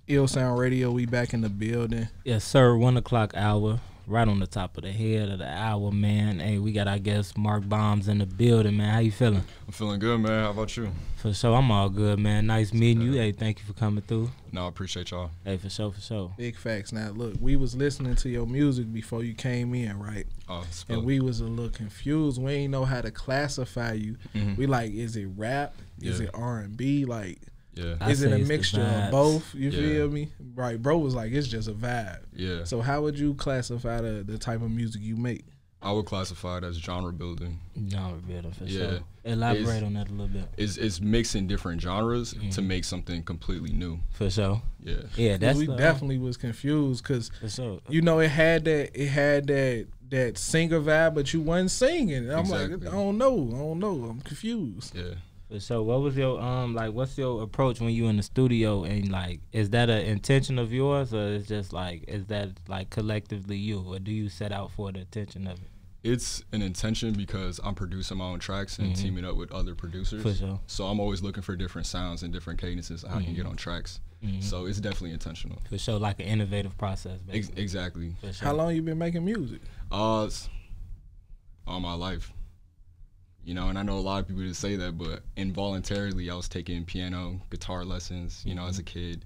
Ill Sound Radio, we back in the building. Yes, sir. 1 o'clock hour, right on the top of the head of the hour, man. Hey, we got our guest Mark Bombs in the building, man. How you feeling? I'm feeling good, man. How about you? For sure, I'm all good, man. Nice meeting you. Hey, thank you for coming through. No, I appreciate y'all. Hey, for sure. Big facts. Now, look, we was listening to your music before you came in, right? Oh, and we was a little confused. We ain't know how to classify you. Mm-hmm. We like, is it rap? Is it R&B? Like, yeah. Is it a mixture of both? You feel me? Right, bro was like, it's just a vibe. Yeah. So how would you classify the type of music you make? I would classify it as genre building. Genre building, for sure. Elaborate on that a little bit. It's mixing different genres to make something completely new. For sure. Yeah. Yeah, that's we definitely was confused because sure. You know it had that singer vibe, but you wasn't singing. I'm like, I don't know. I'm confused. Yeah. So what was your what's your approach when you in the studio, and like, is that an intention of yours, or is just like, is that like collectively you, or do you set out for the attention of it? It's an intention because I'm producing my own tracks and teaming up with other producers. For sure. So I'm always looking for different sounds and different cadences how I can get on tracks. So it's definitely intentional. For sure, like an innovative process, basically. Exactly. For sure. How long you been making music? All my life. You know, and I know a lot of people just say that, but involuntarily I was taking piano, guitar lessons, you know, as a kid.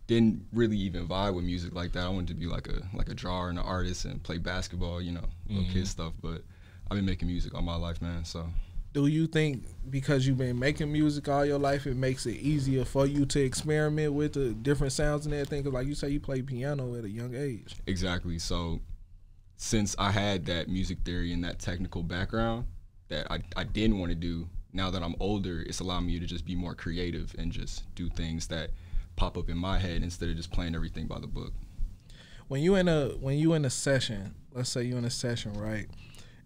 Didn't really even vibe with music like that. I wanted to be like a drawer and an artist and play basketball, you know, little kid stuff. But I've been making music all my life, man, so. Do you think because you've been making music all your life, it makes it easier for you to experiment with the different sounds and everything? Because like you say, you play piano at a young age. Exactly. So since I had that music theory and that technical background that I didn't want to do, now that I'm older, it's allowing me to just be more creative and just do things that pop up in my head instead of just playing everything by the book. When you in a session, let's say you're in a session, right?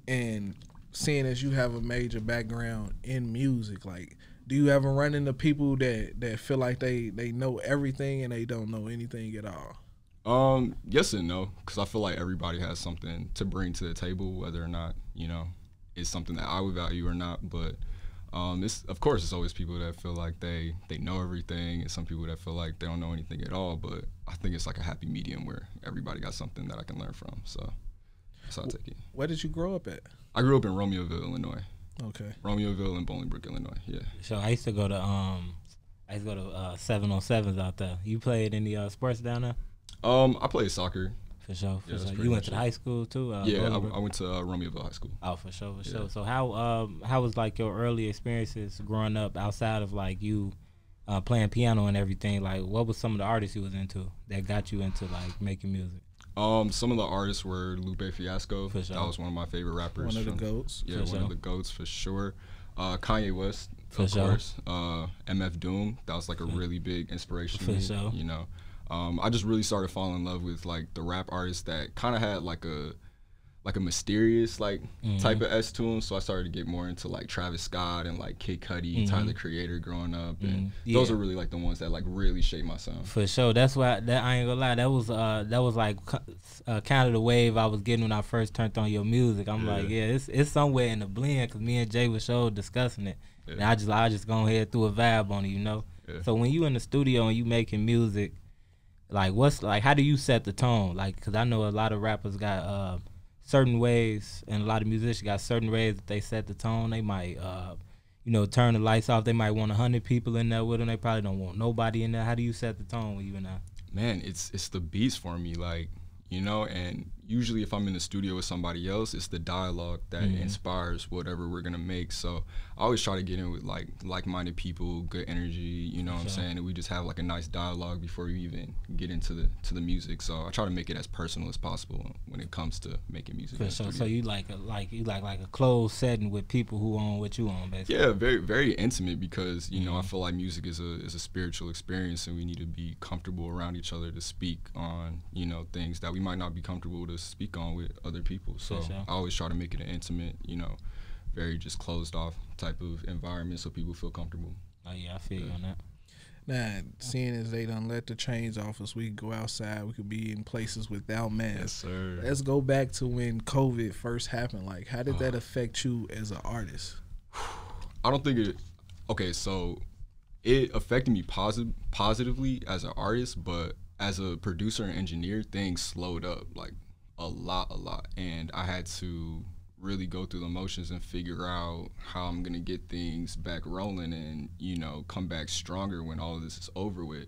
And seeing as you have a major background in music, like, do you ever run into people that feel like they know everything and they don't know anything at all? Yes and no, because I feel like everybody has something to bring to the table, whether or not, you know, it's something that I would value or not. But of course it's always people that feel like they know everything, and some people that feel like they don't know anything at all. But I think it's like a happy medium where everybody got something that I can learn from. So that's how I take it. Where did you grow up at? I grew up in Romeoville, Illinois. Okay. Romeoville and Bolingbrook, Illinois. Yeah. So I used to go to 7-on-7s out there. You played any sports down there? I played soccer. For sure. Yeah, You went to the high school too? Yeah, I went to Romeoville High School. Oh, for sure. So how was like your early experiences growing up outside of like you playing piano and everything? Like, what was some of the artists you was into that got you into like making music? Some of the artists were Lupe Fiasco. For sure. That was one of my favorite rappers. One of the GOATs. Yeah, For one sure. of the GOATs for sure. Kanye West, For of sure. course. MF Doom. That was like a really big inspiration to For me. sure. You know, I just really started falling in love with like the rap artists that kind of had like a mysterious like type of S to them. So I started to get more into like Travis Scott and like Kid Cudi, Tyler the Creator growing up, and those are really like the ones that like really shaped my sound. For sure. That's why I ain't gonna lie. That was like kind of the wave I was getting when I first turned on your music. I'm like, it's somewhere in the blend, because me and Jay was so discussing it. Yeah. And I just go ahead threw a vibe on it, you know. Yeah. So when you in the studio and you making music, like how do you set the tone? Like, because I know a lot of rappers got certain ways, and a lot of musicians got certain ways that they set the tone. They might turn the lights off. They might want 100 people in there with them. They probably don't want nobody in there. How do you set the tone when you in there? Man, it's the beats for me, like, you know, and usually if I'm in the studio with somebody else, it's the dialogue that inspires whatever we're gonna make. So I always try to get in with like like-minded people, good energy, you know what I'm saying, and we just have like a nice dialogue before you even get into the music. So I try to make it as personal as possible when it comes to making music. For sure. So you like a closed setting with people who own what you own, basically. Yeah, very very intimate, because you know I feel like music is a spiritual experience, and we need to be comfortable around each other to speak on, you know, things that we might not be comfortable to speak on with other people. So For sure. I always try to make it an intimate, you know, very just closed off type of environment so people feel comfortable. Oh yeah, I feel you on that. Now, seeing as they done let the chains off us, we can go outside. We could be in places without masks. Yes, sir. Let's go back to when COVID first happened. Like, how did that affect you as an artist? I don't think it. Okay, so it affected me positively as an artist, but as a producer and engineer, things slowed up like a lot. And I had to really go through the motions and figure out how I'm gonna get things back rolling and, you know, come back stronger when all of this is over with.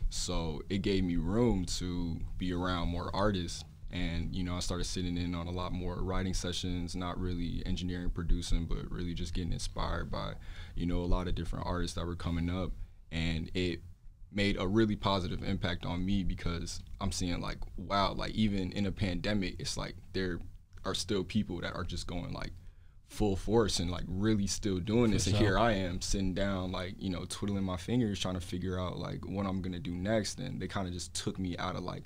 So it gave me room to be around more artists. And, you know, I started sitting in on a lot more writing sessions, not really engineering, producing, but really just getting inspired by, you know, a lot of different artists that were coming up. And it made a really positive impact on me because I'm seeing like, wow, like even in a pandemic, it's like there are still people that are just going like full force and like really still doing this. And here I am sitting down, like, you know, twiddling my fingers, trying to figure out like what I'm going to do next. And they kind of just took me out of like,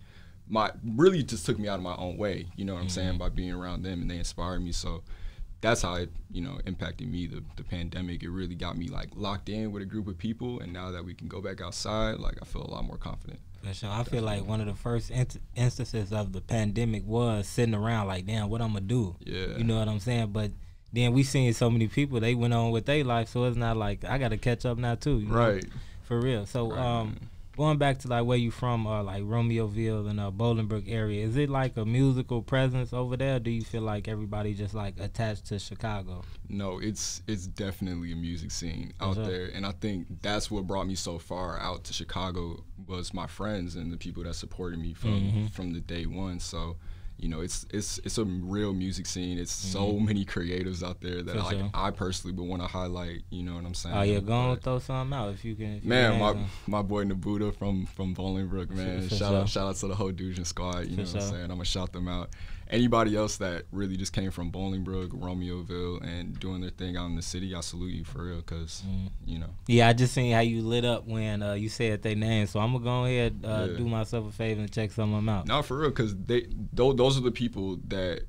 really just took me out of my own way, you know what I'm saying, by being around them, and they inspired me. So that's how it, you know, impacted me, the pandemic. It really got me like locked in with a group of people, and now that we can go back outside, like I feel a lot more confident. For sure. I feel like one of the first instances of the pandemic was sitting around like, damn, what I'm gonna do? Yeah. You know what I'm saying? But then we seen so many people, they went on with their life, so it's not like I gotta catch up now too. You know? For real. So going back to like where you from, like Romeoville and Bolingbrook area, is it like a musical presence over there? Or do you feel like everybody just like attached to Chicago? No, it's definitely a music scene out there, and I think that's what brought me so far out to Chicago was my friends and the people that supported me from the day one. So, you know, it's a real music scene. It's so many creatives out there that I personally would want to highlight. You know what I'm saying? Oh yeah, go on, throw something out if you can. Man, my boy Nabuda from Bolingbrook, man. Shout out to the whole Dujan squad. You know what I'm saying? I'm gonna shout them out. Anybody else that really just came from Bolingbrook, Romeoville, and doing their thing out in the city, I salute you for real, cause you know. Yeah, I just seen how you lit up when you said their name, so I'm gonna go ahead do myself a favor and check some of them out. No, for real, cause those are the people that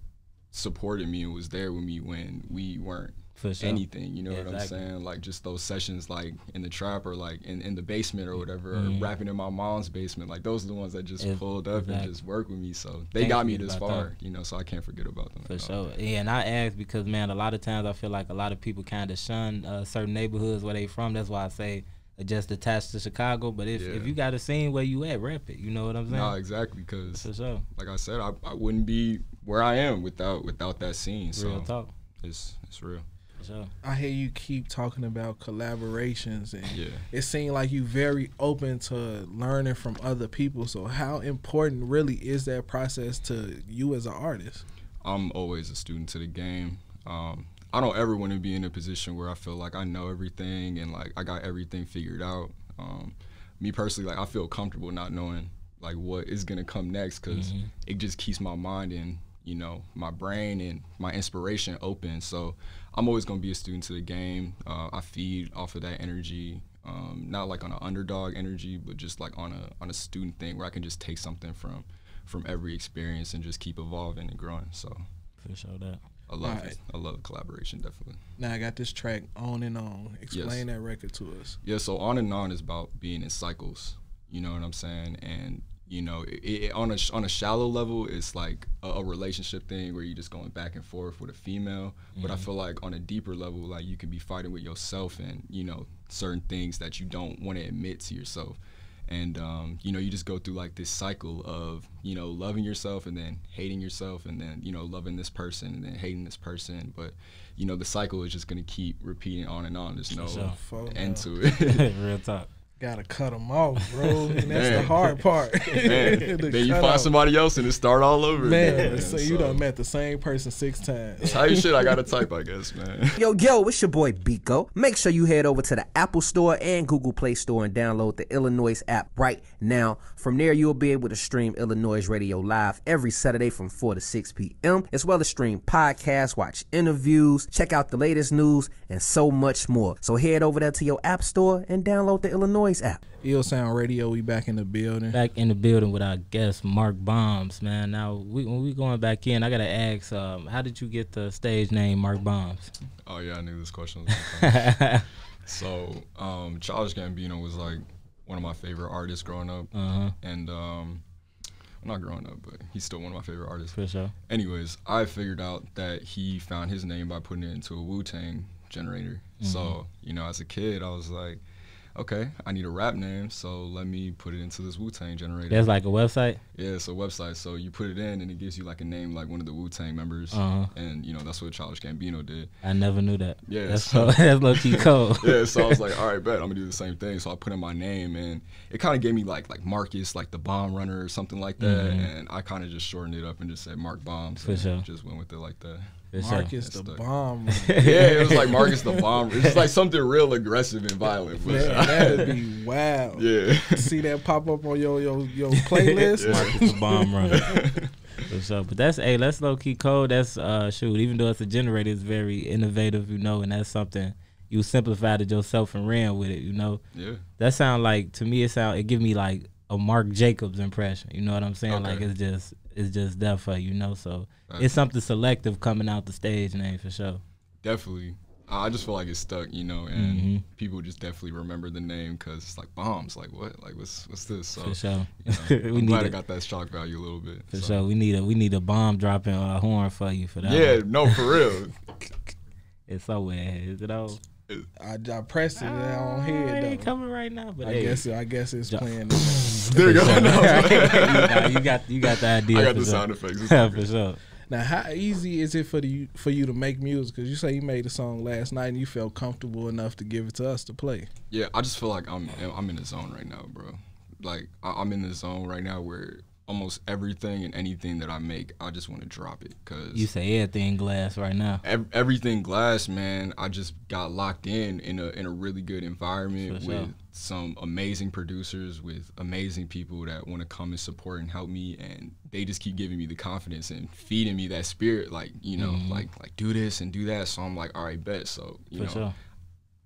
supported me and was there with me when we weren't anything. You know what I'm saying? Like just those sessions, like in the trap or like in the basement or whatever, or rapping in my mom's basement. Like those are the ones that just pulled up and just worked with me. So they got me this far, you know. So I can't forget about them. For sure. Yeah, and I ask because man, a lot of times I feel like a lot of people kind of shun certain neighborhoods where they from. That's why I say just attached to Chicago. But if you got a scene where you at, rep it. You know what I'm saying? No, exactly. Because like I said, I wouldn't be where I am without that scene. Real talk. It's real. I hear you keep talking about collaborations, and it seems like you very open to learning from other people. So how important really is that process to you as an artist? I'm always a student to the game. I don't ever want to be in a position where I feel like I know everything and like I got everything figured out. Me personally, like I feel comfortable not knowing like what is gonna come next, because it just keeps my mind and, you know, my brain and my inspiration open. So I'm always gonna be a student to the game. I feed off of that energy, not like on an underdog energy, but just like on a student thing where I can just take something from every experience and just keep evolving and growing. So for sure that. I love it. I love collaboration, definitely. Now I got this track, On and On. Explain that record to us. Yeah, so On and On is about being in cycles. You know what I'm saying? And you know, on a shallow level, it's like a relationship thing where you're just going back and forth with a female. But I feel like on a deeper level, like you can be fighting with yourself and, you know, certain things that you don't want to admit to yourself. And, you know, you just go through like this cycle of, you know, loving yourself and then hating yourself and then, you know, loving this person and then hating this person. But, you know, the cycle is just going to keep repeating on and on. There's no end to it. Real talk. Gotta cut them off, bro. And that's the hard part. Then you find somebody else and it start all over. Man, so you done met the same person 6 times. That's how you shit I gotta type, I guess, man. Yo, it's your boy Biko. Make sure you head over to the Apple Store and Google Play Store and download the iLLANOiZE app right now. From there, you'll be able to stream iLLANOiZE Radio live every Saturday from 4 to 6 p.m., as well as stream podcasts, watch interviews, check out the latest news, and so much more. So head over there to your App Store and download the iLLANOiZE app. Ill Sound Radio, we back in the building. Back in the building with our guest Mark Bombs, man. Now when we going back in, I gotta ask, how did you get the stage name Mark Bombs? Oh yeah, I knew this question was gonna come. So Childish Gambino was like one of my favorite artists growing up, and not growing up, but he's still one of my favorite artists. For sure. Anyways, I figured out that he found his name by putting it into a Wu-Tang generator. So, you know, as a kid, I was like, okay, I need a rap name, so let me put it into this Wu-Tang generator. That's like a website? Yeah, it's a website. So you put it in, and it gives you like a name like one of the Wu-Tang members. And, you know, that's what Childish Gambino did. I never knew that. Yeah. That's low-key cold. Yeah, so I was like, all right, bet, I'm going to do the same thing. So I put in my name, and it kind of gave me like Marcus, like the Bomb Runner or something like that. And I kind of just shortened it up and just said Mark Bomb. So For sure. Just went with it like that. Marcus the Bomb. Yeah, it was like Marcus the Bomb. It's like something real aggressive and violent. Man, that'd be wild. Yeah. See that pop up on your playlist? Marcus the Bomb Runner. For sure. But that's low key cold. That's shoot, even though it's a generator, it's very innovative, you know, and that's something you simplified it yourself and ran with it, you know. Yeah. That sound like, to me, it give me like a Mark Jacobs impression. You know what I'm saying? Okay. Like it's just there for you know. So it's something selective coming out the stage name for sure. Definitely. I just feel like it's stuck, you know, and people just definitely remember the name because it's like bombs. Like what? Like what's this? So, For sure. You know, I'm glad I got that shock value a little bit. For sure. We need a bomb dropping horn for you for that. Yeah, one. no, for real. It's somewhere. Is it all? I pressed it on here It though. ain't coming right now, but I guess it's playing. There you go. Nah, you got the idea. I got for the sure. sound effects. It's all For good. sure. Now, how easy is it for you to make music? Because you say you made a song last night and you felt comfortable enough to give it to us to play. Yeah, I just feel like I'm in the zone right now, bro. Like I'm in the zone right now where almost everything and anything that I make, I just want to drop it. Cause You say everything glass right now. everything glass, man. I just got locked in a really good environment For with sure. some amazing producers, with amazing people that want to come and support and help me, and they just keep giving me the confidence and feeding me that spirit, like, you know, like do this and do that. So I'm like, all right, bet. So you know, Sure.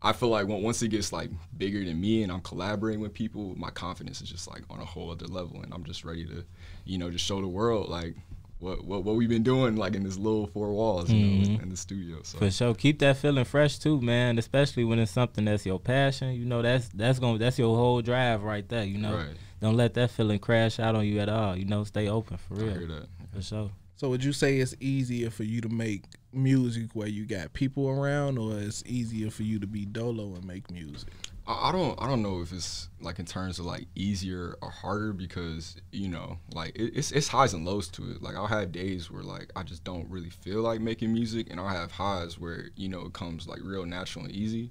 I feel like once it gets like bigger than me and I'm collaborating with people, my confidence is just like on a whole other level, and I'm just ready to, you know, just show the world like what we've been doing like in this little four walls, you know, in the studio. So For sure. Keep that feeling fresh too, man. Especially when it's something that's your passion. You know, that's your whole drive right there. You know, Right. Don't let that feeling crash out on you at all. You know, stay open for real. I hear that. For sure. So would you say it's easier for you to make music where you got people around, or it's easier for you to be dolo and make music? I don't know if it's like in terms of like easier or harder, because, you know, like it's highs and lows to it. Like I'll have days where like I just don't really feel like making music, and I'll have highs where, you know, it comes like real natural and easy.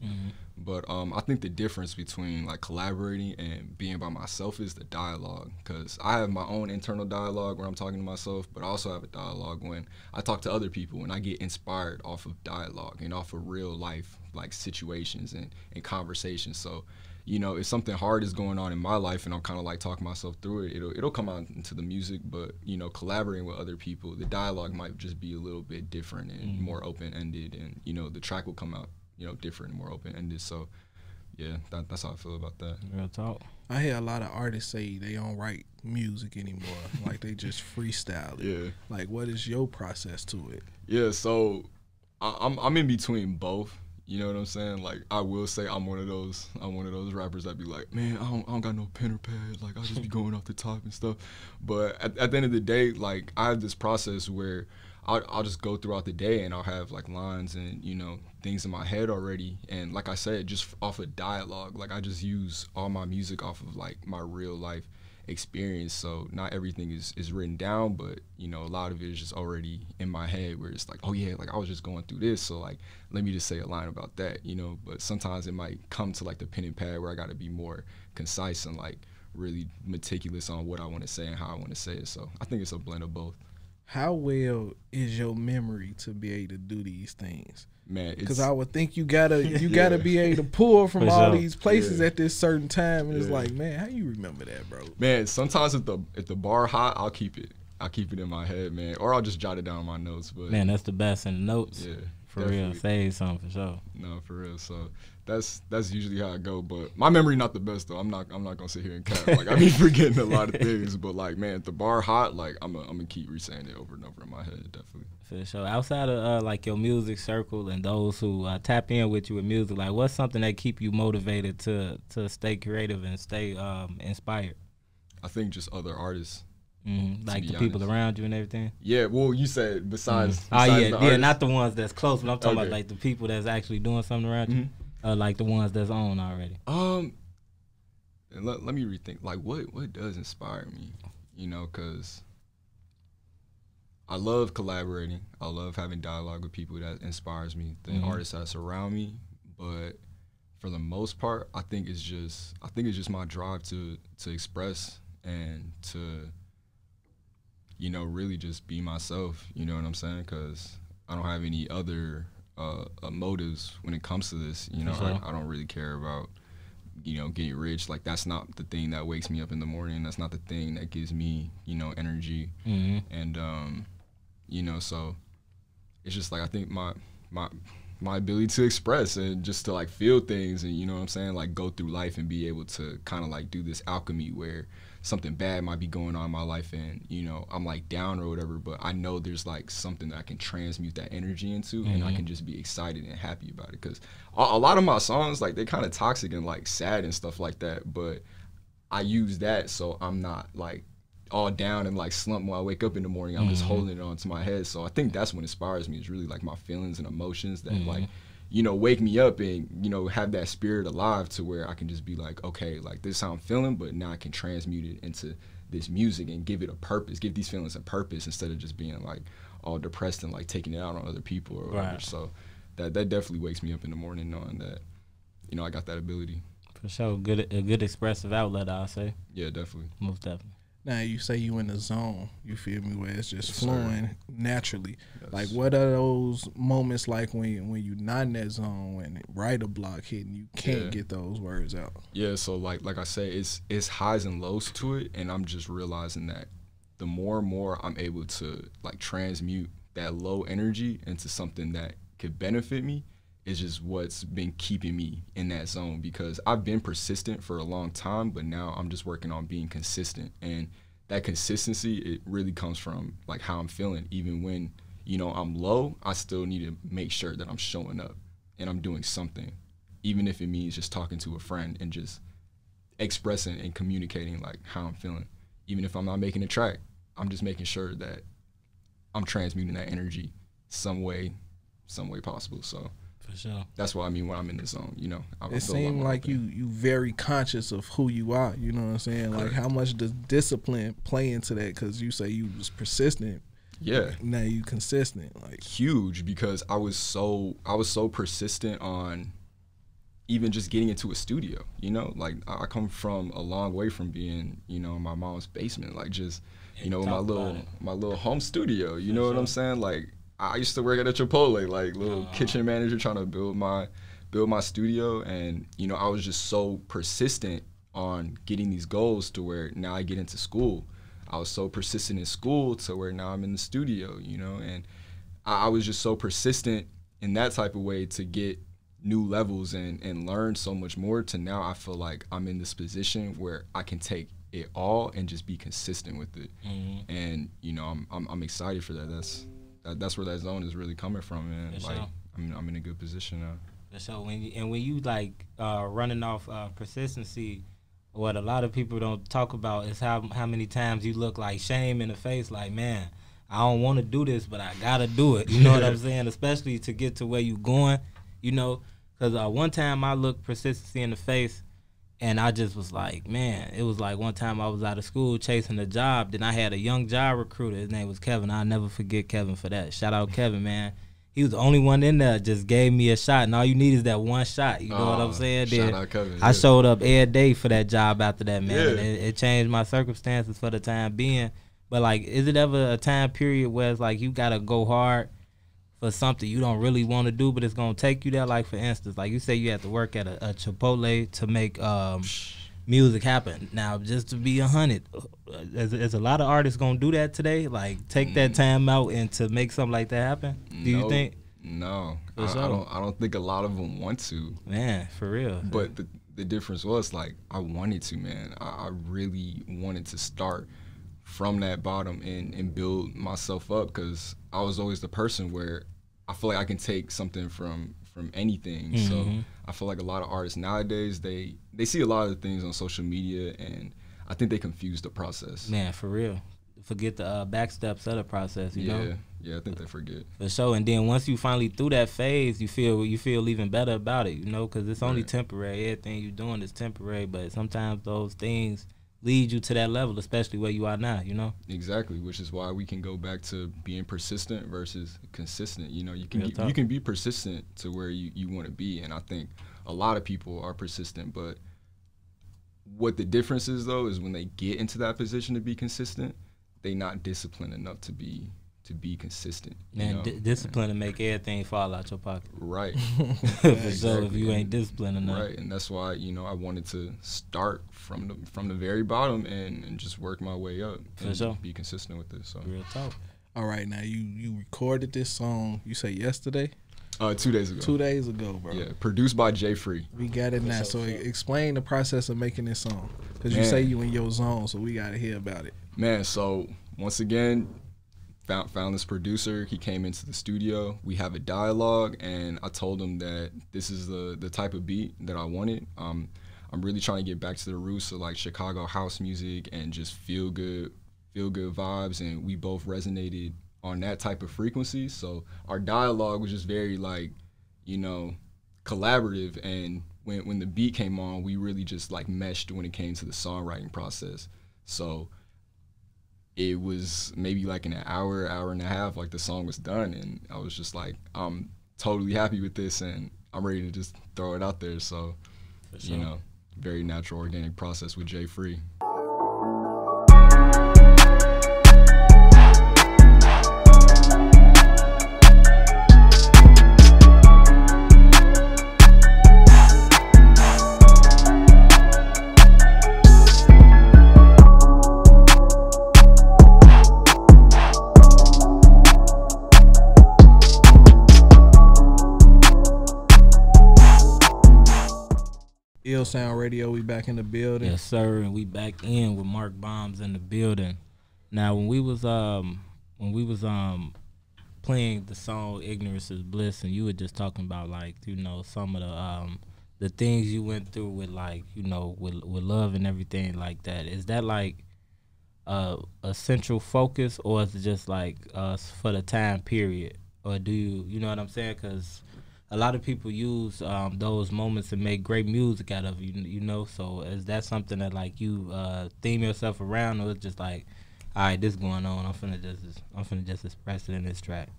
But I think the difference between like collaborating and being by myself is the dialogue, because I have my own internal dialogue where I'm talking to myself, but I also have a dialogue when I talk to other people, and I get inspired off of dialogue and off of real life like situations and conversations. So, you know, if something hard is going on in my life and I'm kind of like talking myself through it, it'll come out into the music. But, you know, collaborating with other people, the dialogue might just be a little bit different and more open-ended, and, you know, the track will come out, you know, different and more open-ended. So yeah, that's how I feel about that. Real talk. I hear a lot of artists say they don't write music anymore. Like they just freestyle it. Yeah. Like, what is your process to it? Yeah, so I'm in between both. You know what I'm saying? Like, I will say I'm one of those rappers that be like, man, I don't got no pen or pad. Like, I'll just be going off the top and stuff. But at the end of the day, like, I have this process where I'll just go throughout the day and I'll have like lines and, you know, things in my head already. And like I said, just off of dialogue, like I just use all my music off of like my real life experience. So not everything is written down, but, you know, a lot of it is just already in my head where it's like, oh yeah, like I was just going through this, so like let me just say a line about that, you know. But sometimes it might come to like the pen and pad where I got to be more concise and like really meticulous on what I want to say and how I want to say it. So I think it's a blend of both. How well is your memory to be able to do these things? Man, because I would think you gotta be able to pull from For all sure. these places at this certain time, and it's Yeah. like, man, how you remember that, bro? Man, sometimes if the bar hot, I'll keep it in my head, man, or I'll just jot it down in my notes. But Man, that's the best in the notes. yeah, For definitely. real. Save something for sure. No, for real. So that's usually how I go. But my memory not the best though. I'm not gonna sit here and cap. Like I be forgetting a lot of things. But like, man, if the bar hot, like I'm gonna keep re-saying it over and over in my head, definitely. For sure. Outside of like your music circle and those who tap in with you with music, like what's something that keep you motivated to stay creative and stay inspired? I think just other artists. Like be the people honest. around you and everything. Yeah, well, you said besides. Oh besides yeah, the yeah, artists. not the ones that's close, but I'm talking about Okay. like the people that's actually doing something around you, like the ones that's on already. And let me rethink, like, what does inspire me? You know, because I love collaborating. I love having dialogue with people that inspires me, the artists that surround me. But for the most part, I think it's just my drive to express and to, you know, really just be myself. You know what I'm saying? Because I don't have any other motives when it comes to this. You know, I don't really care about, you know, getting rich. Like, that's not the thing that wakes me up in the morning. That's not the thing that gives me, you know, energy. And you know, so it's just like, I think my ability to express and just to, like, feel things, and, you know what I'm saying, like, go through life and be able to kind of, like, do this alchemy where something bad might be going on in my life, and, you know, I'm, like, down or whatever, but I know there's, like, something that I can transmute that energy into, and I can just be excited and happy about it. Because a lot of my songs, like, they're kind of toxic and, like, sad and stuff like that, but I use that so I'm not, like, all down and, like, slump when I wake up in the morning. I'm just holding it onto my head. So I think that's what inspires me, is really, like, my feelings and emotions that like, you know, wake me up and, you know, have that spirit alive to where I can just be like, okay, like, this is how I'm feeling, but now I can transmute it into this music and give it a purpose, give these feelings a purpose, instead of just being, like, all depressed and, like, taking it out on other people or whatever. Right. So that definitely wakes me up in the morning knowing that, you know, I got that ability. For sure. A good expressive outlet, I'll say. Yeah, definitely. Most definitely. Now, you say you in the zone, you feel me, where it's just flowing naturally. Yes. Like, what are those moments like when you not in that zone, when writer block hitting, you can't get those words out? Yeah, so like I say, it's highs and lows to it, and I'm just realizing that the more and more I'm able to, like, transmute that low energy into something that could benefit me, is just what's been keeping me in that zone, because I've been persistent for a long time, but now I'm just working on being consistent. And that consistency, it really comes from, like, how I'm feeling. Even when, you know, I'm low, I still need to make sure that I'm showing up and I'm doing something, even if it means just talking to a friend and just expressing and communicating, like, how I'm feeling. Even if I'm not making a track, I'm just making sure that I'm transmuting that energy some way possible. So for sure, that's what I mean when I'm in the zone. You know, it seems like you very conscious of who you are. You know what I'm saying? Correct. Like, how much does discipline play into that? Because you say you was persistent. Yeah. Now you consistent. Like, huge, because I was so persistent on even just getting into a studio. You know, like, I come from a long way from being, you know, in my mom's basement, like, just, you know, my little home studio. You know what I'm saying? Like, I used to work at a Chipotle, like, little kitchen manager, trying to build my studio. And, you know, I was just so persistent on getting these goals to where now I get into school. I was so persistent in school to where now I'm in the studio, you know. And I was just so persistent in that type of way to get new levels and learn so much more, to now I feel like I'm in this position where I can take it all and just be consistent with it. And, you know, I'm excited for that. That's where that zone is really coming from, man. Like, sure. I'm in a good position now. So when you like running off persistency, what a lot of people don't talk about is how many times you look like shame in the face, like, man, I don't want to do this, but I gotta do it. You know what I'm saying? Especially to get to where you going, you know. Because one time I looked persistency in the face, and I just was like, man, it was like one time I was out of school chasing a job. Then I had a young job recruiter. His name was Kevin. I'll never forget Kevin for that. Shout out Kevin, man. He was the only one in there, just gave me a shot. And all you need is that one shot. You know what I'm saying? Shout out Kevin. I showed up every day for that job after that, man. Yeah. It changed my circumstances for the time being. But, like, is it ever a time period where it's like you got to go hard for something you don't really want to do, but it's going to take you there? Like, for instance, like you say you have to work at a Chipotle to make music happen. Now, just to be 100, is a lot of artists going to do that today? Like, take that time out and to make something like that happen? Do you think? No. I don't think a lot of them want to. Man, for real. But the difference was, like, I wanted to, man. I really wanted to start from that bottom and build myself up, because I was always the person where I feel like I can take something from anything. So I feel like a lot of artists nowadays, they see a lot of things on social media, and I think they confuse the process. Man, for real. forget the back steps of the process. You know. Yeah, I think they forget. For sure. And then once you finally through that phase, you feel even better about it. You know, because it's only temporary. Everything you're doing is temporary, but sometimes those things lead you to that level, especially where you are now, you know? Exactly, which is why we can go back to being persistent versus consistent. You know, you can be persistent to where you want to be, and I think a lot of people are persistent, but what the difference is, though, is when they get into that position to be consistent, they not disciplined enough to be consistent. Man, discipline to make everything fall out your pocket. Right. For sure, if you ain't disciplined enough. Right, and that's why, you know, I wanted to start from the very bottom and just work my way up and be consistent with this. So. Real talk. All right, now you recorded this song, you say yesterday? 2 days ago. 2 days ago, bro. Yeah, produced by Jay Free. We got it now. So explain the process of making this song. Because you say you in your zone, so we got to hear about it. Man, so once again, found this producer. He came into the studio. We have a dialogue, and I told him that this is the type of beat that I wanted. I'm really trying to get back to the roots of like Chicago house music and just feel good vibes, and we both resonated on that type of frequency. So our dialogue was just very like, you know, collaborative, and when the beat came on, we really just like meshed when it came to the songwriting process. So it was maybe like in an hour and a half, like the song was done, and I was just like, I'm totally happy with this, and I'm ready to just throw it out there. So, you know, very natural, organic process with Jay Free. Ill Sound Radio, we back in the building. Yes, sir, and we back in with Mark Bombs in the building. Now, when we was playing the song "Ignorance Is Bliss," and you were just talking about like, you know, some of the things you went through with like, you know, with love and everything like that. Is that like a central focus, or is it just like for the time period, or do you know what I'm saying? Because a lot of people use those moments to make great music out of, you know. So is that something that like you theme yourself around, or it's just like, all right, this is going on, I'm finna just express it in this track?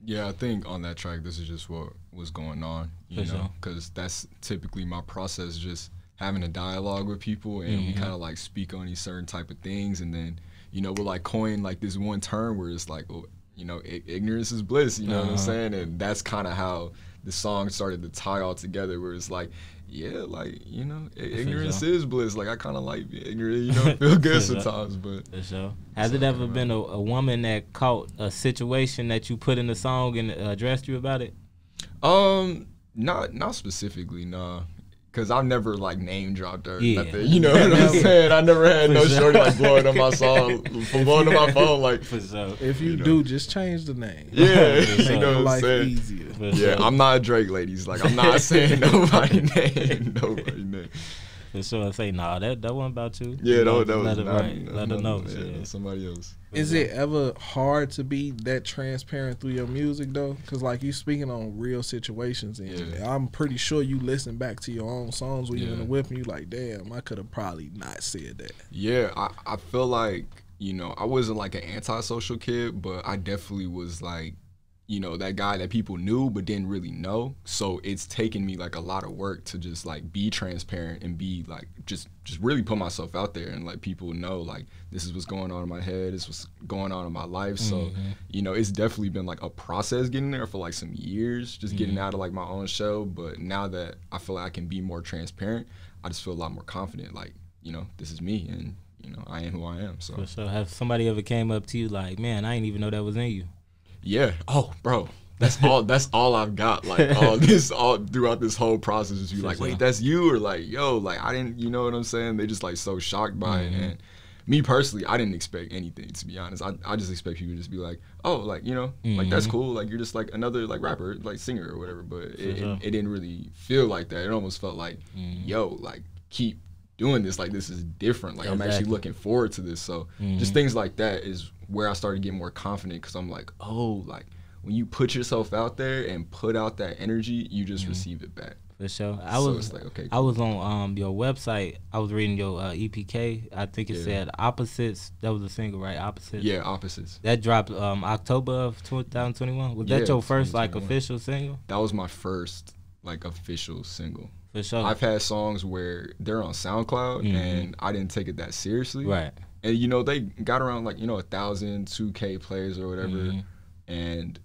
Yeah, I think on that track, this is just what was going on, you know, because that's typically my process, just having a dialogue with people, and we kind of like speak on these certain type of things, and then, you know, we'll like coin like this one term where it's like, well, you know, ignorance is bliss, you know what I'm saying? And that's kind of how the song started to tie all together, where it's like, yeah, like, you know, ignorance is bliss. Like, I kind of like being ignorant, you know, feel good sometimes. But for sure. Has it ever been a woman that caught a situation that you put in the song and addressed you about it? Not specifically, nah. Cause I've never like name dropped her, nothing. You know what I'm saying? I never had no shorty like blowing up my song, blowing up my phone. Like, for sure. If you do, just change the name. Yeah, you know what I'm life saying? Easier. Yeah, I'm not Drake, ladies. Like, I'm not saying nobody's name. For sure, say nah, that wasn't about you. Yeah, that was let not, her know. Yeah, somebody else. Is it ever hard to be that transparent through your music though? Because like you speaking on real situations, and I'm pretty sure you listen back to your own songs when you're in the whip and you like, damn, I could have probably not said that. Yeah, I feel like, you know, I wasn't like an antisocial kid, but I definitely was like, you know, that guy that people knew but didn't really know. So it's taken me like a lot of work to just like be transparent and be like just really put myself out there and let people know like this is what's going on in my head, this is what's going on in my life. So, you know, it's definitely been like a process getting there for like some years, just getting out of like my own shell. But now that I feel like I can be more transparent, I just feel a lot more confident. Like, you know, this is me, and you know, I am who I am. So for sure. Have somebody ever came up to you like, man, I didn't even know that was in you? Yeah. Oh, bro. That's all I've got. Like all throughout this whole process is you like, wait, that's you, or like, yo, like I didn't, you know what I'm saying? They just like so shocked by it. And me personally, I didn't expect anything, to be honest. I just expect people to just be like, oh, like, you know, like that's cool. Like you're just like another like rapper, like singer or whatever. But it didn't really feel like that. It almost felt like, yo, like keep doing this. Like, this is different. Like, I'm actually looking forward to this. So just things like that is where I started getting more confident, because I'm like, oh, like, when you put yourself out there and put out that energy, you just receive it back. For sure. I was like, okay, cool. I was on your website. I was reading your EPK. I think it said Opposites. That was a single, right? Opposites. Yeah, Opposites. That dropped October of 2021. Was that your first like official single? That was my first like official single. For sure. I've had songs where they're on SoundCloud and I didn't take it that seriously. Right. And you know, they got around like, you know, 1,000, 2K plays or whatever. And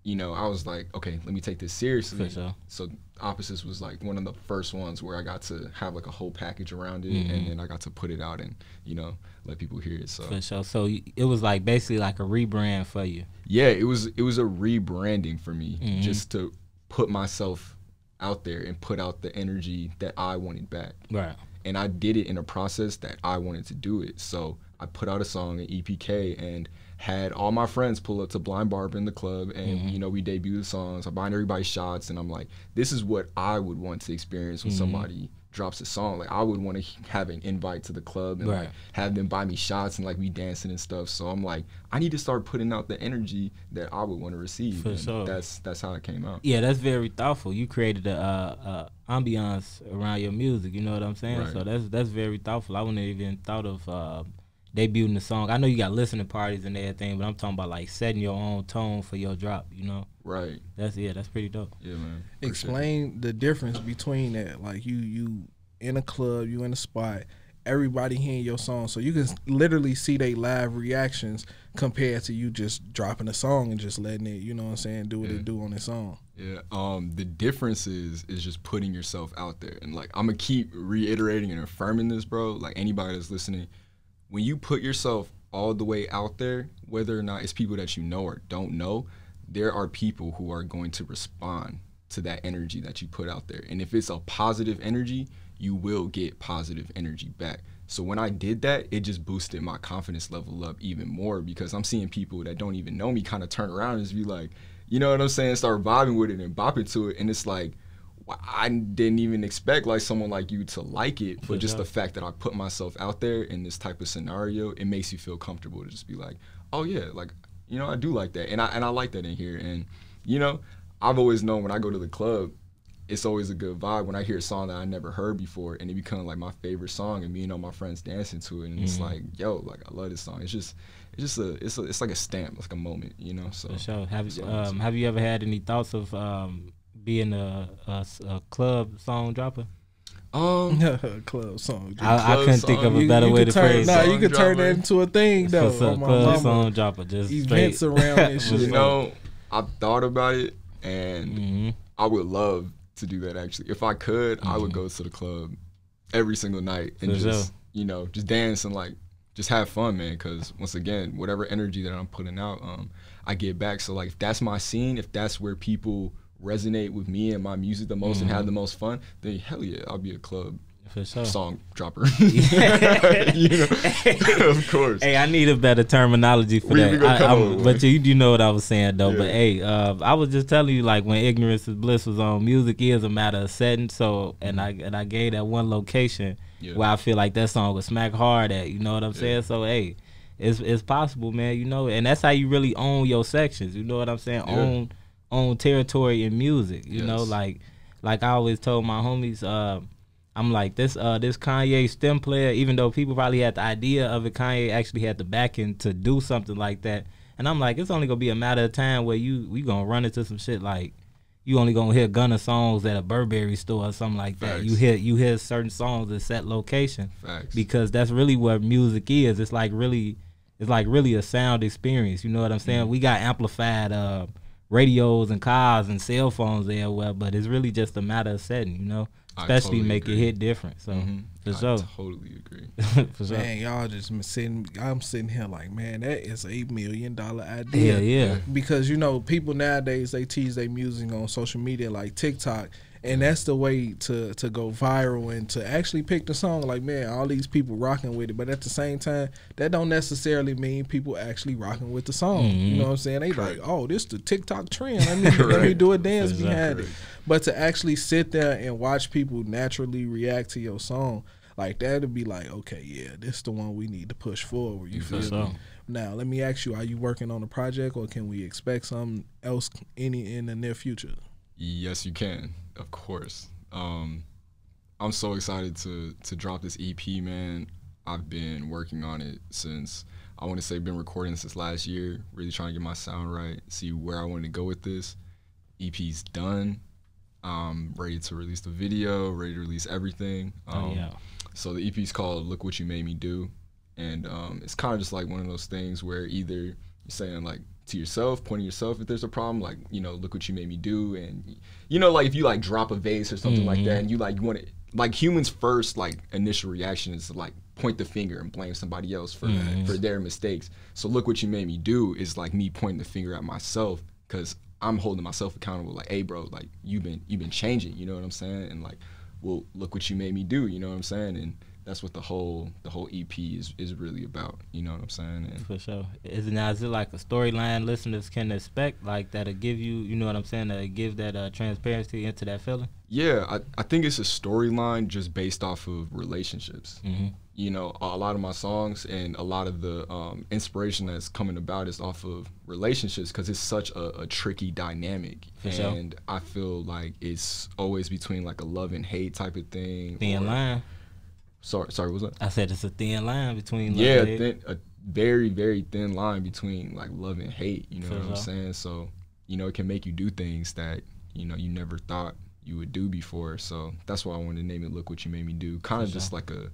you know, I was like, okay, let me take this seriously. For sure. So Opposites was like one of the first ones where I got to have like a whole package around it, and then I got to put it out and, you know, let people hear it. So for sure. So it was like basically like a rebrand for you. Yeah, it was a rebranding for me, just to put myself out there and put out the energy that I wanted back. Right. And I did it in a process that I wanted to do it. So I put out a song at EPK and had all my friends pull up to Blind Barber in the club, and you know, we debuted the songs. I buying everybody shots, and I'm like, this is what I would want to experience when somebody drops a song. Like, I would want to have an invite to the club and like have them buy me shots and like we dancing and stuff. So I'm like, I need to start putting out the energy that I would want to receive. For sure. That's how it came out. Yeah, that's very thoughtful. You created a ambiance around your music. You know what I'm saying? Right. So that's very thoughtful. I wouldn't have even thought of debuting the song. I know you got listening parties and everything, but I'm talking about like setting your own tone for your drop, you know? Right. That's pretty dope. Yeah, man. Explain the difference between that. Like, you in a club, you in a spot, everybody hearing your song, so you can literally see they live reactions compared to you just dropping a song and just letting it, you know what I'm saying, do what it do on its own. Yeah, the difference is just putting yourself out there. And like, I'm gonna keep reiterating and affirming this, bro. Like, anybody that's listening, when you put yourself all the way out there, whether or not it's people that you know or don't know, there are people who are going to respond to that energy that you put out there. And if it's a positive energy, you will get positive energy back. So when I did that, it just boosted my confidence level up even more, because I'm seeing people that don't even know me kind of turn around and just be like, you know what I'm saying, start vibing with it and bopping to it. And it's like, I didn't even expect like someone like you to like it, but just the fact that I put myself out there in this type of scenario, it makes you feel comfortable to just be like, oh yeah, like, you know, I do like that, and I like that in here. And you know, I've always known when I go to the club, it's always a good vibe when I hear a song that I never heard before, and it becomes like my favorite song, and me and all my friends dancing to it, and it's like, yo, like, I love this song. It's like a stamp, like a moment, you know. So for sure. Have you ever had any thoughts of being a club song dropper? Club song. I couldn't think of a better way to phrase it. No, you could turn that into a thing though. Club song dropper, just events around and shit. You know, I've thought about it, and I would love to do that. Actually, if I could, I would go to the club every single night and you know, just dance and like just have fun, man. Because once again, whatever energy that I'm putting out, I get back. So like, if that's my scene, if that's where people resonate with me and my music the most and have the most fun, then hell yeah, I'll be a club song dropper. You know? Of course. Hey, I need a better terminology for that. But you know what I was saying though. Yeah. But hey, I was just telling you, like, when Ignorance is Bliss was on, music is a matter of setting. So and I gave that one location where I feel like that song was smack hard at. You know what I'm saying? So hey, it's possible, man. You know, and that's how you really own your sections. You know what I'm saying? Yeah. Own territory in music. You know, like I always told my homies, I'm like, this Kanye stem player, even though people probably had the idea of it, Kanye actually had the backing to do something like that. And I'm like, it's only gonna be a matter of time where we gonna run into some shit like, you only gonna hear Gunna songs at a Burberry store or something like that. Facts. You hear certain songs at set location. Facts. Because that's really what music is. It's like really a sound experience. You know what I'm saying? We got amplified radios and cars and cell phones everywhere, but it's really just a matter of setting, you know, especially totally make it hit different. So for sure, I totally agree. For sure. Man, y'all just I'm sitting here like, man, that is $8 million idea. Yeah. Because you know, people nowadays, they tease their music on social media like TikTok. And that's the way to go viral and to actually pick the song. Like, man, all these people rocking with it. But at the same time, that don't necessarily mean people actually rocking with the song. You know what I'm saying? They like, oh, this the TikTok trend. Let me do a dance behind it. But to actually sit there and watch people naturally react to your song, like that'd be like, okay, yeah, this is the one we need to push forward. You feel so. me? Now, let me ask you, are you working on a project, or can we expect something else in the near future? Yes, you can, of course. I'm so excited to drop this EP, man. I've been working on it since, I want to say, been recording since last year, really trying to get my sound right, see where I want to go with this. EP's done. I'm ready to release the video, ready to release everything. So the EP's called Look What You Made Me Do. And it's kind of just like one of those things where either you're saying like to yourself, pointing yourself if there's a problem, like, you know, look what you made me do. And, you know, like if you like drop a vase or something like that, and you want to, like humans' first like initial reaction is to like point the finger and blame somebody else for their mistakes. So look what you made me do is like me pointing the finger at myself, because I'm holding myself accountable. Like, hey bro, like you've been changing, you know what I'm saying? And like, well, look what you made me do, you know what I'm saying? And that's what the whole EP is really about, you know what I'm saying? And for sure. Is it like a storyline listeners can expect, like that'll give you know what I'm saying, that'll give that transparency into that feeling? Yeah, I think it's a storyline just based off of relationships. You know, a lot of my songs and a lot of the inspiration that's coming about is off of relationships, because it's such a tricky dynamic. For sure. And I feel like it's always between like a love and hate type of thing. Thin line. Sorry, what was that? I said it's a thin line between love and hate. A very, very thin line between like love and hate, you know For what I'm sure. saying? So, you know, it can make you do things that, you know, you never thought you would do before. So that's why I wanted to name it Look What You Made Me Do. Kind of just like a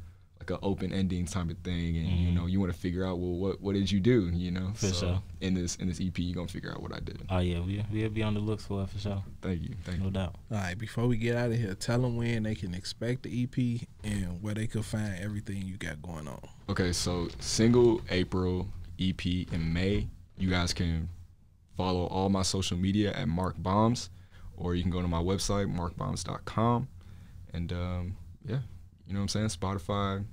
open ending type of thing, and you know, you want to figure out, well, what did you do, you know? For sure. In this EP, you're gonna figure out what I did. Oh yeah, we'll be on the looks for it for sure. Thank you. No doubt. All right, before we get out of here, tell them when they can expect the EP and where they could find everything you got going on. Okay, so single April, EP in May. You guys can follow all my social media at Mark Bombs, or you can go to my website, markbombs.com. And yeah, you know what I'm saying? Spotify,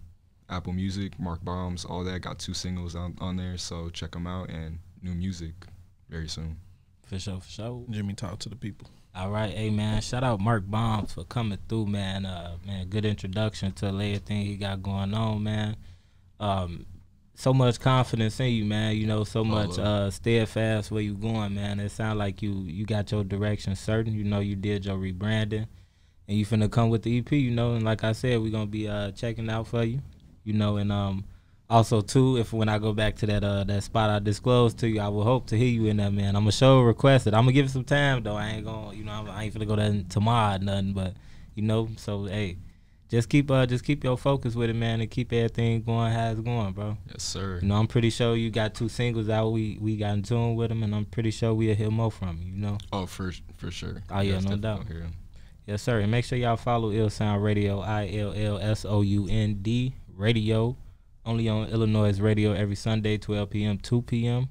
Apple Music, Mark Bombs, all that. Got 2 singles on there, so check them out, and new music very soon. For sure. Jimmy, talk to the people. All right, hey man, shout out Mark Bombs for coming through, man. Man, good introduction to everything he got going on, man. So much confidence in you, man. You know, so much steadfast where you going, man. It sounds like you got your direction certain. You know, you did your rebranding, and you finna come with the EP. You know, and like I said, we gonna be checking out for you. You know, and also too, if when I go back to that spot I disclosed to you, I will hope to hear you in there, man. I'm gonna show request it. I'm gonna give it some time though. I ain't gonna, you know, I ain't finna go there tomorrow or nothing, but you know, so hey, just keep your focus with it, man, and keep everything going how it's going, bro. Yes, sir. You know, I'm pretty sure you got 2 singles out. We got in tune with them, and I'm pretty sure we'll hear more from you. You know. Oh, for sure. Oh yeah, no doubt. Yes, sir. And make sure y'all follow Ill Sound Radio, ILLSOUND Radio, only on iLLANOiZE Radio every Sunday, 12 p.m., 2 p.m.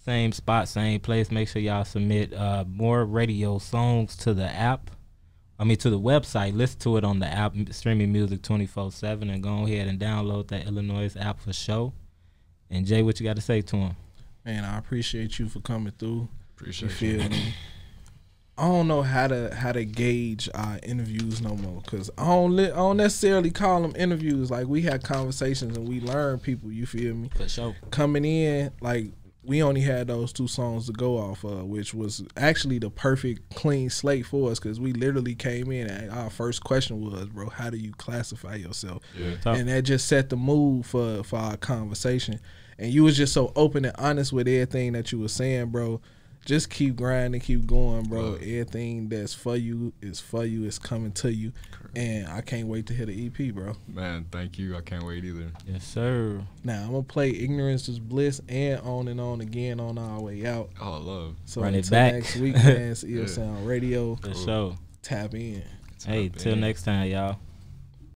Same spot, same place. Make sure y'all submit more radio songs to the app. To the website. Listen to it on the app, streaming music 24/7, and go ahead and download that iLLANOiZE app for sure. And Jay, what you got to say to him? Man, I appreciate you for coming through. Appreciate you. Feel me? I don't know how to gauge our interviews no more, because I don't necessarily call them interviews. Like, we had conversations and we learn people, you feel me? For sure. Coming in, like, we only had those 2 songs to go off of, which was actually the perfect clean slate for us, because we literally came in and our first question was, bro, how do you classify yourself? Yeah. And that just set the mood for our conversation. And you was just so open and honest with everything that you were saying, bro. Just keep grinding, keep going, bro. Everything that's for you is for you. It's coming to you. Correct. And I can't wait to hear the EP, bro. Man, thank you. I can't wait either. Yes, sir. Now, I'm going to play Ignorance is Bliss and On again on our way out. Oh, love. So run it back. Next week, man, it's Ill Sound Radio. For sure. Tap in. Hey, till next time, y'all.